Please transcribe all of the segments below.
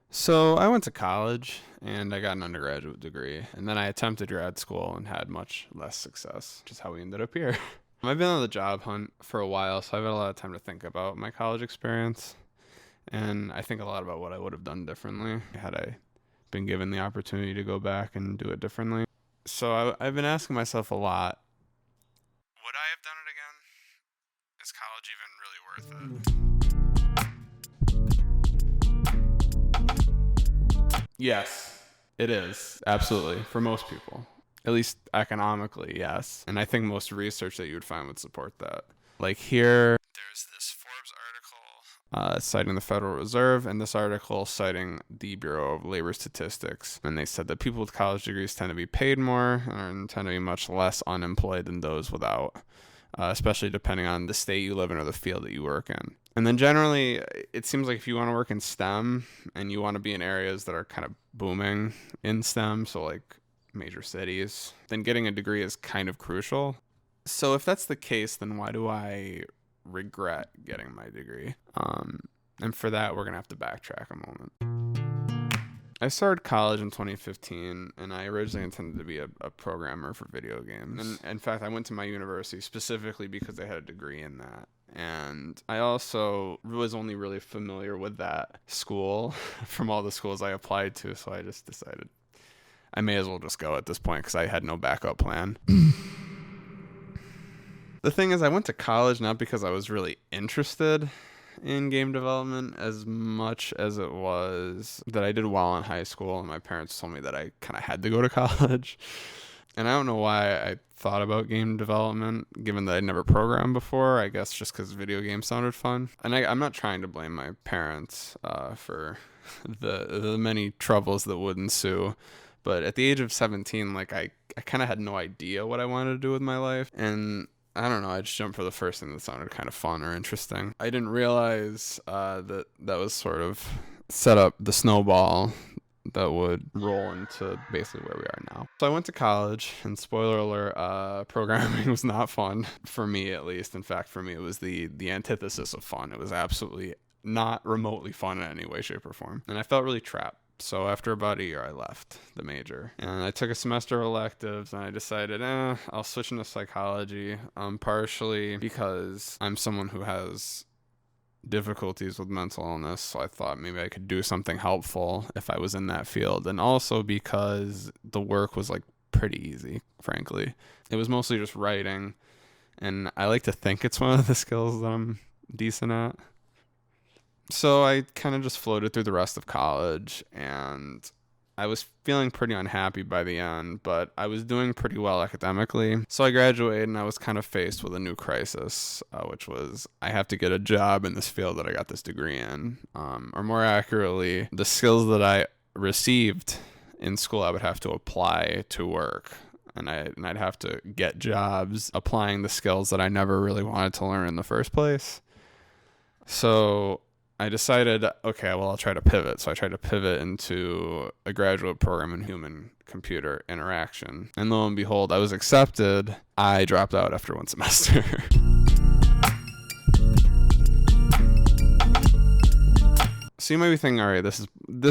So I went to college and I got an undergraduate degree, and then I attempted grad school and had much less success, which is how we ended up here. I've been on the job hunt for a while, so I've had a lot of time to think about my college experience, and I think a lot about what I would have done differently had I been given the opportunity to go back and do it differently. So I've been asking myself a lot, would I have done it again? Is college even really worth it? Yes, it is. Absolutely. For most people. At least economically, yes. And I think most research that you would find would support that. Like here, there's this Forbes article citing the Federal Reserve, and this article citing the Bureau of Labor Statistics. And they said that people with college degrees tend to be paid more and tend to be much less unemployed than those without, especially depending on the state you live in or the field that you work in. And then generally, it seems like if you want to work in STEM and you want to be in areas that are kind of booming in STEM, so like major cities, then getting a degree is kind of crucial. So if that's the case, then why do I regret getting my degree? And for that, we're going to have to backtrack a moment. I started college in 2015, and I originally intended to be a programmer for video games. And in fact, I went to my university specifically because they had a degree in that. And I also was only really familiar with that school from all the schools I applied to, so I just decided I may as well just go at this point because I had no backup plan. The thing is, I went to college not because I was really interested in game development as much as it was that I did well in high school, and my parents told me that I kind of had to go to college. And I don't know why I thought about game development, given that I'd never programmed before. I guess just because video games sounded fun. And I'm not trying to blame my parents for the many troubles that would ensue. But at the age of 17, like I kind of had no idea what I wanted to do with my life. And I don't know, I just jumped for the first thing that sounded kind of fun or interesting. I didn't realize that was sort of set up the snowball that would roll into basically where we are now. So I went to college, and spoiler alert, programming was not fun, for me at least. In fact, for me, it was the antithesis of fun. It was absolutely not remotely fun in any way, shape, or form. And I felt really trapped. So after about a year, I left the major. And I took a semester of electives, and I decided, I'll switch into psychology, partially because I'm someone who has difficulties with mental illness, so I thought maybe I could do something helpful if I was in that field, and also because the work was like pretty easy, frankly. It was mostly just writing, and I like to think it's one of the skills that I'm decent at. So I kind of just floated through the rest of college, and I was feeling pretty unhappy by the end, but I was doing pretty well academically. So I graduated, and I was kind of faced with a new crisis, which was I have to get a job in this field that I got this degree in. Or more accurately, the skills that I received in school, I would have to apply to work. And I'd have to get jobs applying the skills that I never really wanted to learn in the first place. So I decided, okay, well, I'll try to pivot. So I tried to pivot into a graduate program in human computer interaction. And lo and behold, I was accepted. I dropped out after one semester. So you might be thinking, all right, this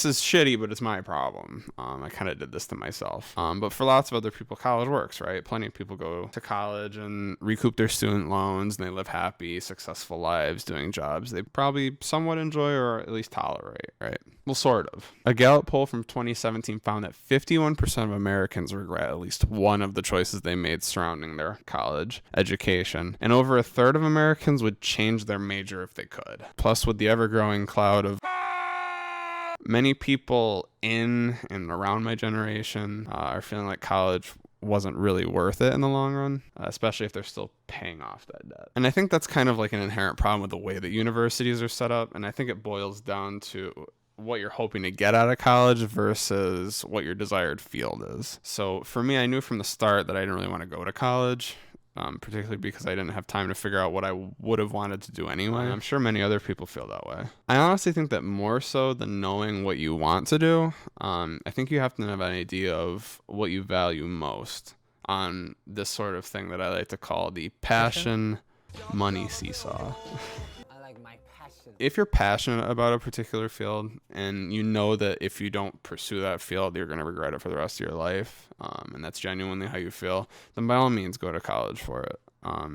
is shitty, but it's my problem. I kind of did this to myself. But for lots of other people, college works, right? Plenty of people go to college and recoup their student loans, and they live happy, successful lives doing jobs they probably somewhat enjoy or at least tolerate, right? Well, sort of. A Gallup poll from 2017 found that 51% of Americans regret at least one of the choices they made surrounding their college education, and over a third of Americans would change their major if they could. Plus, with the ever-growing cloud of many people in and around my generation are feeling like college wasn't really worth it in the long run, especially if they're still paying off that debt. And I think that's kind of like an inherent problem with the way that universities are set up, and I think it boils down to what you're hoping to get out of college versus what your desired field is. So for me, I knew from the start that I didn't really want to go to college. Particularly because I didn't have time to figure out what I would have wanted to do anyway. I'm sure many other people feel that way. I honestly think that more so than knowing what you want to do, I think you have to have an idea of what you value most on this sort of thing that I like to call the passion money seesaw. I like my passion If you're passionate about a particular field and you know that if you don't pursue that field, you're going to regret it for the rest of your life, and that's genuinely how you feel, then by all means go to college for it,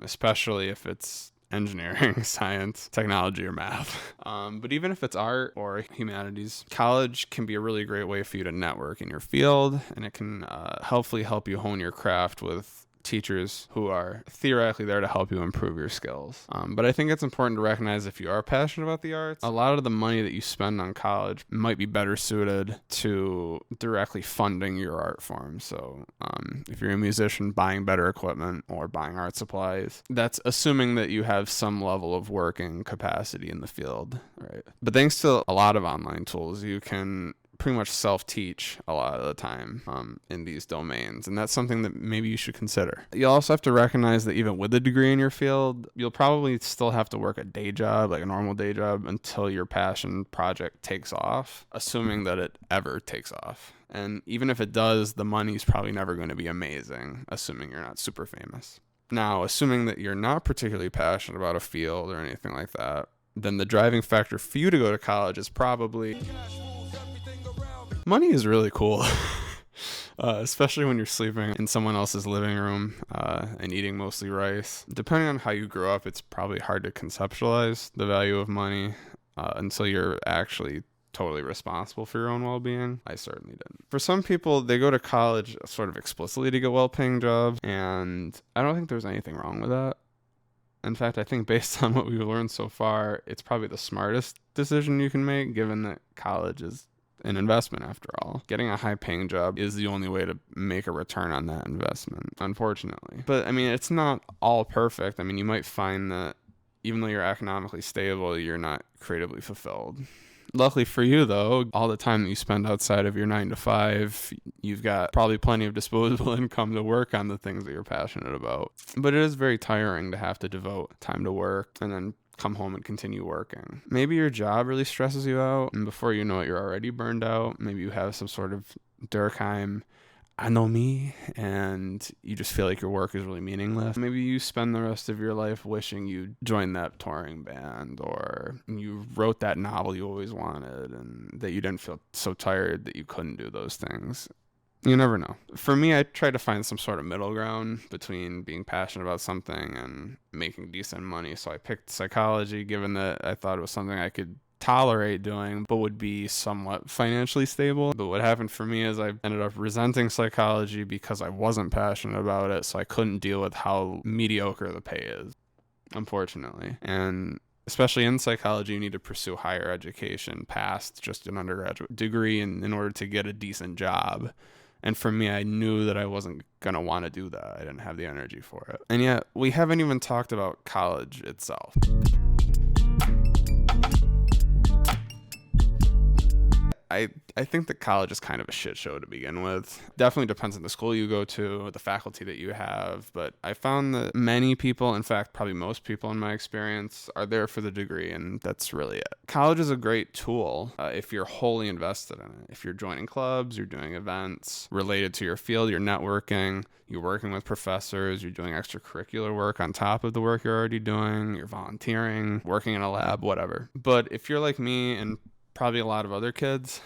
especially if it's engineering, science, technology, or math. But even if it's art or humanities, college can be a really great way for you to network in your field, and it can hopefully help you hone your craft with teachers who are theoretically there to help you improve your skills. But I think it's important to recognize if you are passionate about the arts, a lot of the money that you spend on college might be better suited to directly funding your art form. So if you're a musician, buying better equipment or buying art supplies, that's assuming that you have some level of working capacity in the field, right? But thanks to a lot of online tools, you can pretty much self-teach a lot of the time in these domains, and that's something that maybe you should consider. You'll also have to recognize that even with a degree in your field, you'll probably still have to work a day job, like a normal day job, until your passion project takes off, assuming that it ever takes off. And even if it does, the money's probably never going to be amazing, assuming you're not super famous. Now, assuming that you're not particularly passionate about a field or anything like that, then the driving factor for you to go to college is probably money. Is really cool, especially when you're sleeping in someone else's living room and eating mostly rice. Depending on how you grew up, it's probably hard to conceptualize the value of money until you're actually totally responsible for your own well-being. I certainly didn't. For some people, they go to college sort of explicitly to get well-paying jobs, and I don't think there's anything wrong with that. In fact, I think based on what we've learned so far, it's probably the smartest decision you can make, given that college is an investment after all. Getting a high-paying job is the only way to make a return on that investment, unfortunately. But I mean, it's not all perfect. I mean, you might find that even though you're economically stable, you're not creatively fulfilled. Luckily for you, though, all the time that you spend outside of your 9 to 5, you've got probably plenty of disposable income to work on the things that you're passionate about. But it is very tiring to have to devote time to work and then come home and continue working. Maybe your job really stresses you out, and before you know it, you're already burned out. Maybe you have some sort of Durkheim anomie, and you just feel like your work is really meaningless. Maybe you spend the rest of your life wishing you joined that touring band, or you wrote that novel you always wanted, and that you didn't feel so tired that you couldn't do those things. You never know. For me, I try to find some sort of middle ground between being passionate about something and making decent money. So I picked psychology, given that I thought it was something I could tolerate doing, but would be somewhat financially stable. But what happened for me is I ended up resenting psychology because I wasn't passionate about it, so I couldn't deal with how mediocre the pay is, unfortunately. And especially in psychology, you need to pursue higher education past just an undergraduate degree in order to get a decent job. And for me, I knew that I wasn't going to want to do that. I didn't have the energy for it. And yet, we haven't even talked about college itself. I think that college is kind of a shit show to begin with. Definitely depends on the school you go to, the faculty that you have, but I found that many people, in fact, probably most people in my experience, are there for the degree, and that's really it. College is a great tool if you're wholly invested in it. If you're joining clubs, you're doing events related to your field, you're networking, you're working with professors, you're doing extracurricular work on top of the work you're already doing, you're volunteering, working in a lab, whatever. But if you're like me and probably a lot of other kids,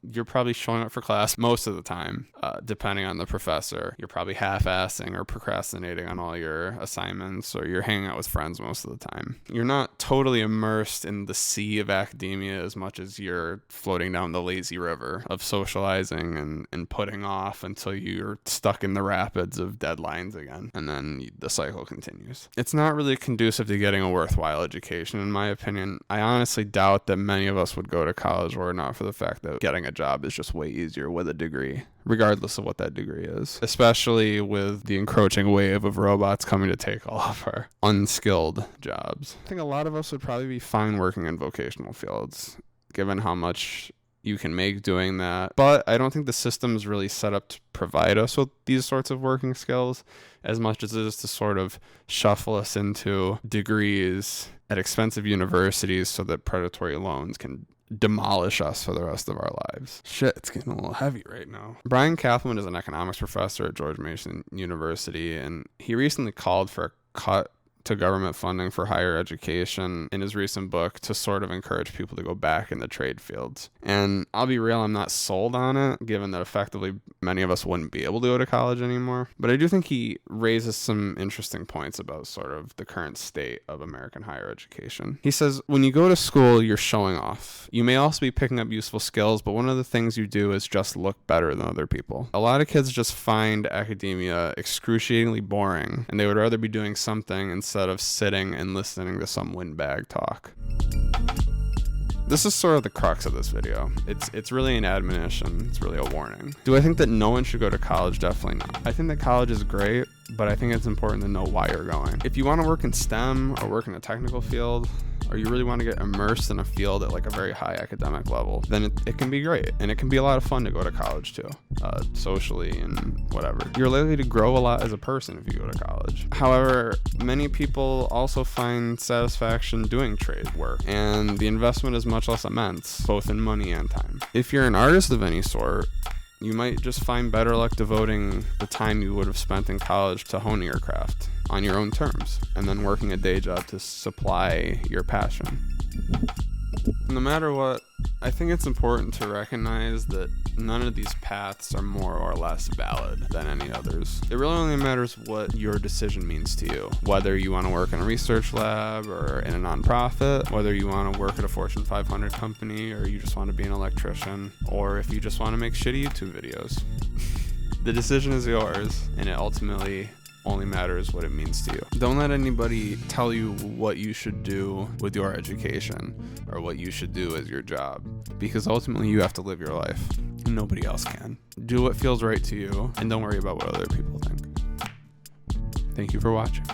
you're probably showing up for class most of the time, depending on the professor. You're probably half-assing or procrastinating on all your assignments, or you're hanging out with friends most of the time. You're not totally immersed in the sea of academia as much as you're floating down the lazy river of socializing and putting off until you're stuck in the rapids of deadlines again, and then the cycle continues. It's not really conducive to getting a worthwhile education, in my opinion. I honestly doubt that many of us would go to college were it not for the fact that getting a job is just way easier with a degree, regardless of what that degree is, especially with the encroaching wave of robots coming to take all of our unskilled jobs. I think a lot of us would probably be fine working in vocational fields, given how much you can make doing that. But I don't think the system is really set up to provide us with these sorts of working skills as much as it is to sort of shuffle us into degrees at expensive universities so that predatory loans can demolish us for the rest of our lives. Shit, it's getting a little heavy right now. Brian Kathman is an economics professor at George Mason University, and he recently called for a cut to government funding for higher education in his recent book to sort of encourage people to go back in the trade fields. And I'll be real, I'm not sold on it, given that effectively many of us wouldn't be able to go to college anymore. But I do think he raises some interesting points about sort of the current state of American higher education. He says, when you go to school, you're showing off. You may also be picking up useful skills, but one of the things you do is just look better than other people. A lot of kids just find academia excruciatingly boring, and they would rather be doing something instead of sitting and listening to some windbag talk. This is sort of the crux of this video. It's really an admonition. It's really a warning. Do I think that no one should go to college? Definitely not. I think that college is great, but I think it's important to know why you're going. If you want to work in STEM or work in a technical field, or you really want to get immersed in a field at like a very high academic level, then it can be great. And it can be a lot of fun to go to college too, socially and whatever. You're likely to grow a lot as a person if you go to college. However, many people also find satisfaction doing trade work, and the investment is much less immense, both in money and time. If you're an artist of any sort, you might just find better luck devoting the time you would have spent in college to honing your craft on your own terms, and then working a day job to supply your passion. No matter what, I think it's important to recognize that none of these paths are more or less valid than any others. It really only matters what your decision means to you. Whether you want to work in a research lab or in a nonprofit, whether you want to work at a Fortune 500 company, or you just want to be an electrician, or if you just want to make shitty YouTube videos. The decision is yours, and it ultimately only matters what it means to you. Don't let anybody tell you what you should do with your education or what you should do as your job, because ultimately you have to live your life. Nobody else can. Do what feels right to you, and don't worry about what other people think. Thank you for watching.